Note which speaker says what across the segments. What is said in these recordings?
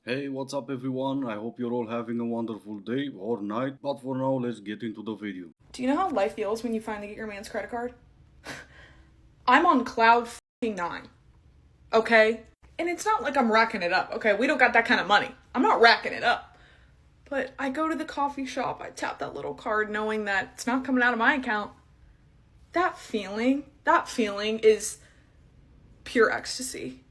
Speaker 1: Hey, what's up everyone? I hope you're all having a wonderful day or night, but for now, let's get into the video.
Speaker 2: Do you know how life feels when you finally get your man's credit card? I'm on cloud nine, okay? And it's not like I'm racking it up, okay? We don't got that kind of money. I'm not racking it up. But I go to the coffee shop, I tap that little card knowing that it's not coming out of my account. That feeling is pure ecstasy.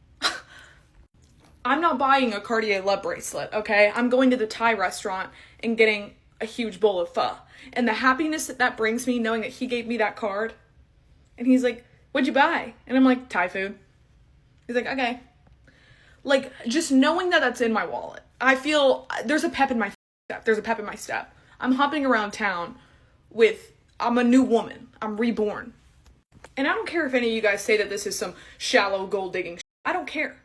Speaker 2: I'm not buying a Cartier love bracelet, okay? I'm going to the Thai restaurant and getting a huge bowl of pho. And the happiness that brings me knowing that he gave me that card. And he's like, "What'd you buy?" And I'm like, "Thai food." He's like, "Okay." Like, just knowing that that's in my wallet. I feel there's a pep in my step. There's a pep in my step. I'm hopping around town I'm a new woman. I'm reborn. And I don't care if any of you guys say that this is some shallow gold digging. I don't care.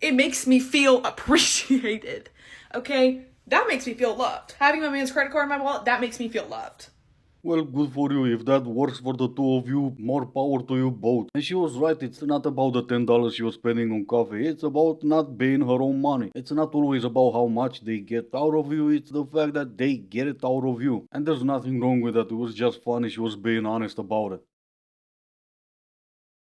Speaker 2: It makes me feel appreciated. Okay? That makes me feel loved. Having my man's credit card in my wallet, that makes me feel loved.
Speaker 1: Well, good for you. If that works for the two of you, more power to you both. And she was right, it's not about the $10 she was spending on coffee, it's about not paying her own money. It's not always about how much they get out of you, it's the fact that they get it out of you. And there's nothing wrong with that, it was just funny she was being honest about it.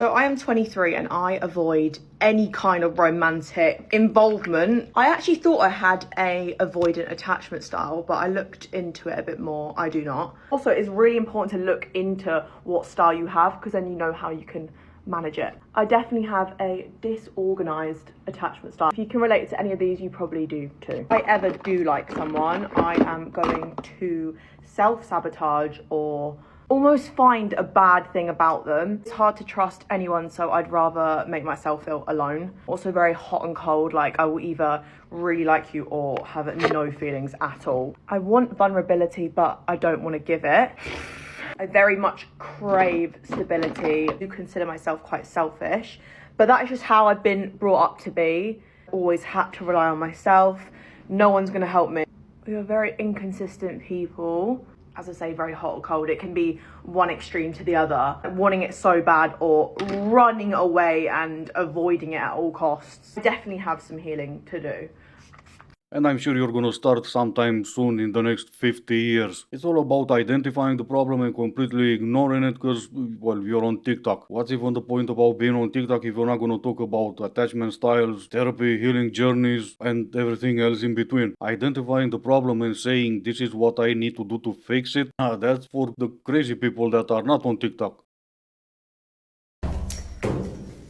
Speaker 3: So I am 23 and I avoid any kind of romantic involvement. I actually thought I had a avoidant attachment style, but I looked into it a bit more. I do not. Also, it's really important to look into what style you have because then you know how you can manage it. I definitely have a disorganized attachment style. If you can relate to any of these, you probably do too. If I ever do like someone, I am going to self-sabotage or almost find a bad thing about them. It's hard to trust anyone, so I'd rather make myself feel alone. Also very hot and cold, like I will either really like you or have no feelings at all. I want vulnerability, but I don't want to give it. I very much crave stability. I do consider myself quite selfish, but that is just how I've been brought up to be. Always had to rely on myself. No one's gonna help me. We are very inconsistent people. As I say, very hot or cold. It can be one extreme to the other, wanting it so bad or running away and avoiding it at all costs. I definitely have some healing to do.
Speaker 1: And I'm sure you're gonna start sometime soon in the next 50 years. It's all about identifying the problem and completely ignoring it because, well, you're on TikTok. What's even the point about being on TikTok if you're not gonna talk about attachment styles, therapy, healing journeys, and everything else in between? Identifying the problem and saying, this is what I need to do to fix it, that's for the crazy people that are not on TikTok.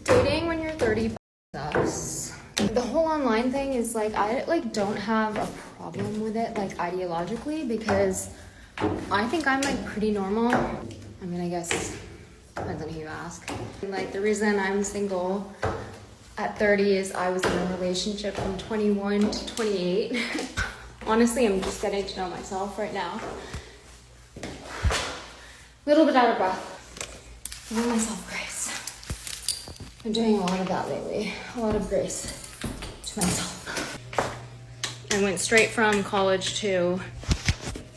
Speaker 4: Dating when you're 30 sucks. The whole online thing is like I don't have a problem with it like ideologically because I think I'm like pretty normal. I mean, I guess depends on who you ask. Like the reason I'm single at 30 is I was in a relationship from 21 to 28. Honestly, I'm just getting to know myself right now. A little bit out of breath. Giving myself grace. I'm doing a lot of that lately. A lot of grace to myself. I went straight from college to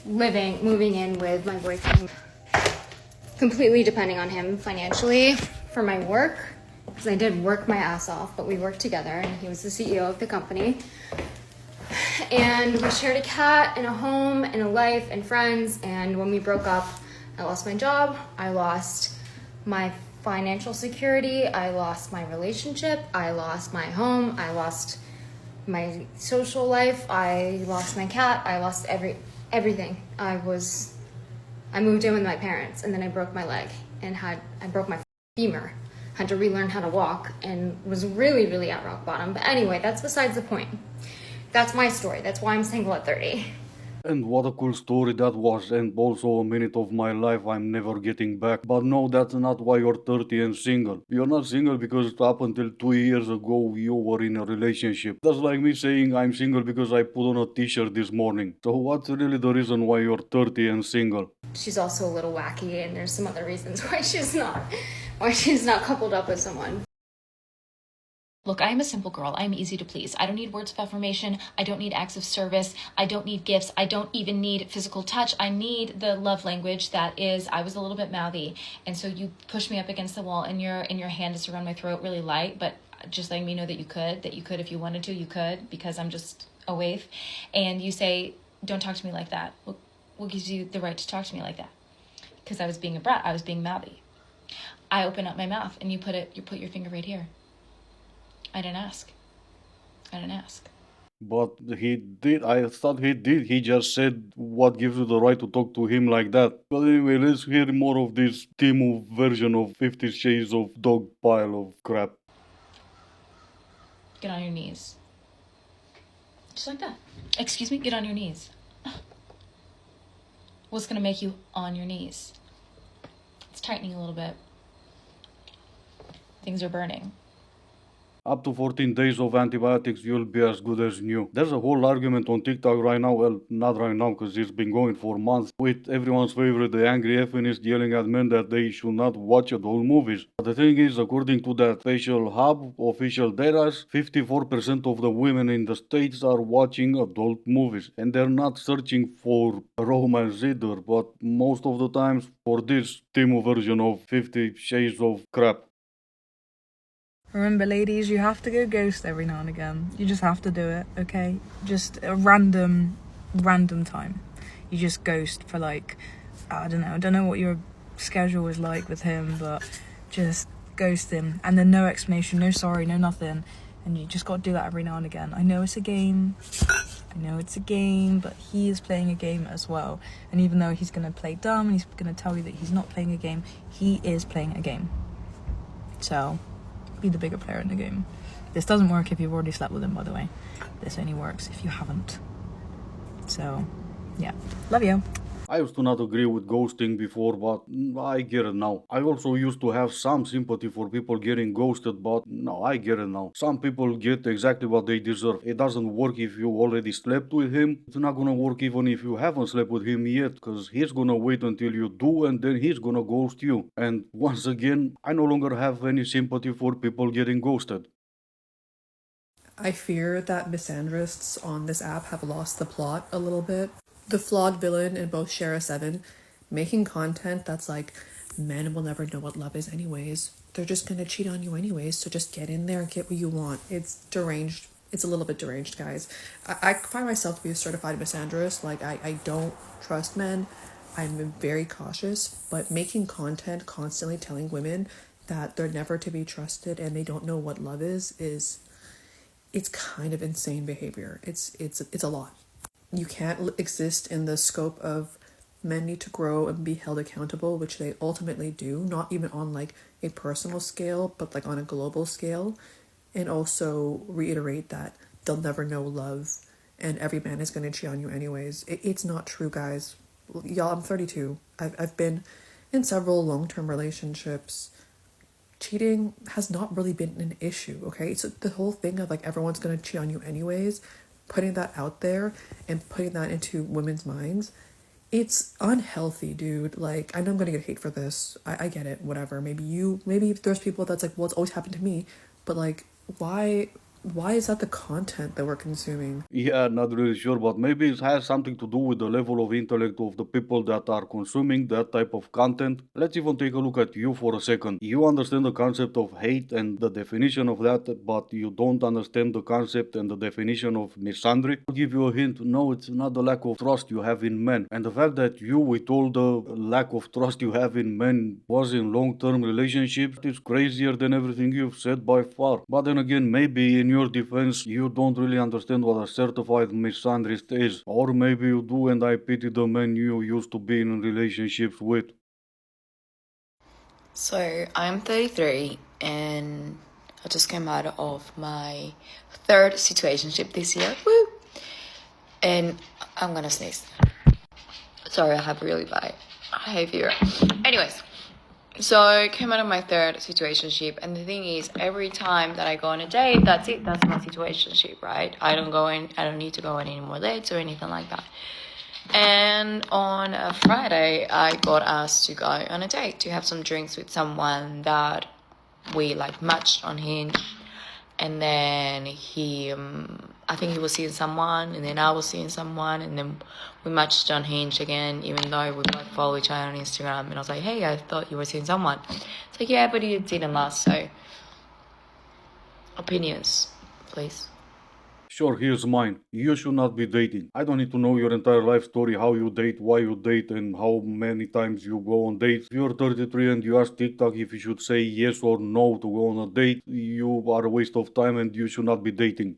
Speaker 4: moving in with my boyfriend. Completely depending on him financially for my work. Because I did work my ass off, but we worked together and he was the CEO of the company. And we shared a cat and a home and a life and friends. And when we broke up, I lost my job. I lost my financial security, I lost my relationship, I lost my home, I lost my social life, I lost my cat, I lost everything. I moved in with my parents and then I broke my leg and I broke my femur, had to relearn how to walk and was really, really at rock bottom. But anyway, that's besides the point. That's my story. That's why I'm single at 30.
Speaker 1: And what a cool story that was, and also a minute of my life I'm never getting back. But no, that's not why you're 30 and single. You're not single because up until 2 years ago you were in a relationship. That's like me saying I'm single because I put on a t-shirt this morning. So what's really the reason why you're 30 and single?
Speaker 4: She's also a little wacky and there's some other reasons why she's not coupled up with someone.
Speaker 5: Look, I am a simple girl. I am easy to please. I don't need words of affirmation. I don't need acts of service. I don't need gifts. I don't even need physical touch. I need the love language that is, I was a little bit mouthy. And so you push me up against the wall and your hand is around my throat really light, but just letting me know that you could if you wanted to, you could, because I'm just a waif. And you say, don't talk to me like that. What gives you the right to talk to me like that? Because I was being a brat. I was being mouthy. I open up my mouth and you put your finger right here. I didn't ask.
Speaker 1: But he did. I thought he did. He just said, "What gives you the right to talk to him like that?" But anyway, let's hear more of this Timo version of 50 Shades of Dog pile of crap.
Speaker 5: Get on your knees. Just like that. Excuse me? Get on your knees. What's going to make you on your knees? It's tightening a little bit. Things are burning.
Speaker 1: Up to 14 days of antibiotics, you'll be as good as new. There's a whole argument on TikTok right now, well, not right now because it's been going for months, with everyone's favorite, the angry feminist yelling at men that they should not watch adult movies. But the thing is, according to that Facial Hub official data, 54% of the women in the States are watching adult movies. And they're not searching for romance either, but most of the times for this Timo version of 50 Shades of crap.
Speaker 6: Remember, ladies, you have to go ghost every now and again. You just have to do it, okay? Just a random time. You just ghost for like, I don't know what your schedule is like with him, but just ghost him. And then no explanation, no sorry, no nothing. And you just got to do that every now and again. I know it's a game, but he is playing a game as well. And even though he's going to play dumb and he's going to tell you that he's not playing a game, he is playing a game. So be the bigger player in the game. This doesn't work if you've already slept with him, by the way. This only works if you haven't. So, yeah. Love you.
Speaker 1: I used to not agree with ghosting before, but I get it now. I also used to have some sympathy for people getting ghosted, but no, I get it now. Some people get exactly what they deserve. It doesn't work if you already slept with him. It's not gonna work even if you haven't slept with him yet, because he's gonna wait until you do and then he's gonna ghost you. And once again, I no longer have any sympathy for people getting ghosted.
Speaker 7: I fear that misandrists on this app have lost the plot a little bit. The flawed villain in both Shara 7, making content that's like, men will never know what love is anyways. They're just gonna cheat on you anyways, so just get in there and get what you want. It's deranged. It's a little bit deranged, guys. I find myself to be a certified misandrist. Like, I don't trust men. I'm very cautious, but making content constantly telling women that they're never to be trusted and they don't know what love is it's kind of insane behavior. It's a lot. You can't exist in the scope of men need to grow and be held accountable, which they ultimately do, not even on like a personal scale, but like on a global scale, and also reiterate that they'll never know love and every man is going to cheat on you anyways. It's not true, guys. Y'all, I'm 32. I've been in several long-term relationships. Cheating has not really been an issue, okay? So the whole thing of like everyone's going to cheat on you anyways, putting that out there and putting that into women's minds, it's unhealthy, dude. Like, I know I'm gonna get hate for this. I get it, whatever. Maybe there's people that's like, well, it's always happened to me, but like, why is that the content that we're consuming?
Speaker 1: Yeah, not really sure, but maybe it has something to do with the level of intellect of the people that are consuming that type of content. Let's even take a look at you for a second. You understand the concept of hate and the definition of that, but you don't understand the concept and the definition of misandry. I'll give you a hint. No, it's not the lack of trust you have in men. And the fact that you, with all the lack of trust you have in men, was in long-term relationships is crazier than everything you've said by far. But then again, maybe in your defense, you don't really understand what a certified misandrist is. Or maybe you do, and I pity the men you used to be in relationships with.
Speaker 8: So I'm 33 and I just came out of my third situationship this year. Woo! And I'm gonna sneeze. Sorry, I have really bad behavior. Anyways, so I came out of my third situationship, and the thing is, every time that I go on a date, that's it. That's my situationship, right? I don't need to go on any more dates or anything like that. And on a Friday, I got asked to go on a date to have some drinks with someone that we like matched on Hinge. And then I think he was seeing someone, and then I was seeing someone, and then we matched on Hinge again, even though we both follow each other on Instagram. And I was like, hey, I thought you were seeing someone. It's like, yeah, but you didn't last, so opinions, please.
Speaker 1: Sure, here's mine. You should not be dating. I don't need to know your entire life story, how you date, why you date, and how many times you go on dates. If you're 33 and you ask TikTok if you should say yes or no to go on a date, you are a waste of time and you should not be dating.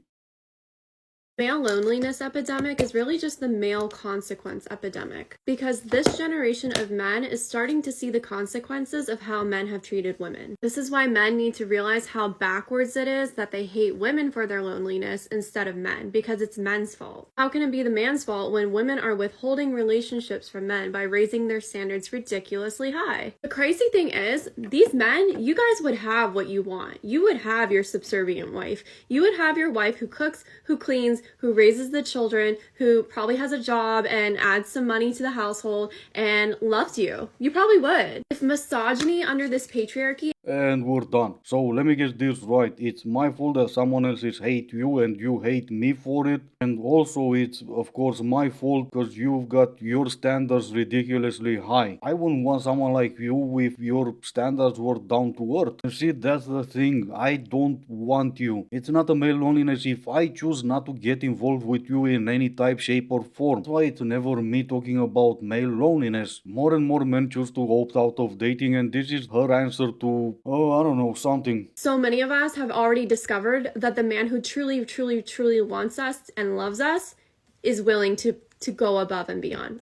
Speaker 9: Male loneliness epidemic is really just the male consequence epidemic, because this generation of men is starting to see the consequences of how men have treated women. This is why men need to realize how backwards it is that they hate women for their loneliness instead of men, because it's men's fault. How can it be the man's fault when women are withholding relationships from men by raising their standards ridiculously high? The crazy thing is, these men, you guys would have what you want. You would have your subservient wife. You would have your wife who cooks, who cleans, who raises the children, who probably has a job and adds some money to the household and loves you. You probably would. If misogyny under this patriarchy
Speaker 1: And we're done. So let me get this right. It's my fault that someone else hate you and you hate me for it. And also it's of course my fault because you've got your standards ridiculously high. I wouldn't want someone like you if your standards were down to earth. You see, that's the thing. I don't want you. It's not a male loneliness if I choose not to get involved with you in any type, shape or form. That's why it's never me talking about male loneliness. More and more men choose to opt out of dating and this is her answer to I don't know, something.
Speaker 9: so many of us have already discovered that the man who truly, truly, truly wants us and loves us is willing to go above and beyond.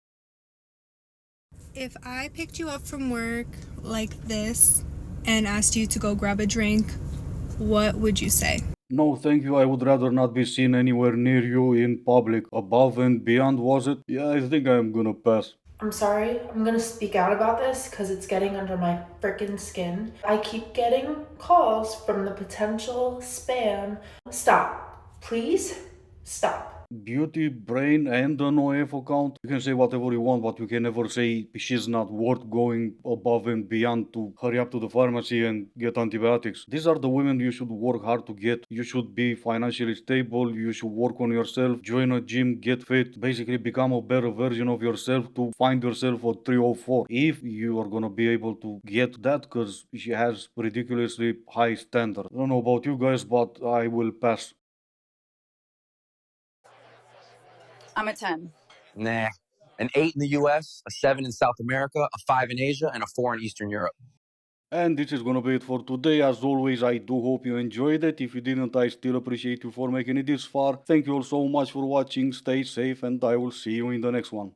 Speaker 6: If I picked you up from work like this and asked you to go grab a drink, what would you say?
Speaker 1: No, thank you. I would rather not be seen anywhere near you in public. Above and beyond, was it? Yeah, I think I'm gonna pass.
Speaker 10: I'm sorry, I'm gonna speak out about this because it's getting under my frickin' skin. I keep getting calls from the potential spam. Stop. Please stop.
Speaker 1: Beauty, brain, and an OF account. You can say whatever you want, but you can never say she's not worth going above and beyond to hurry up to the pharmacy and get antibiotics. These are the women you should work hard to get. You should be financially stable, you should work on yourself, join a gym, get fit, basically become a better version of yourself to find yourself a 304. If you are gonna be able to get that, because she has ridiculously high standards. I don't know about you guys, but I will pass.
Speaker 11: I'm a 10.
Speaker 12: Nah. An 8 in the US, a 7 in South America, a 5 in Asia, and a 4 in Eastern Europe.
Speaker 1: And this is gonna be it for today. As always, I do hope you enjoyed it. If you didn't, I still appreciate you for making it this far. Thank you all so much for watching. Stay safe, and I will see you in the next one.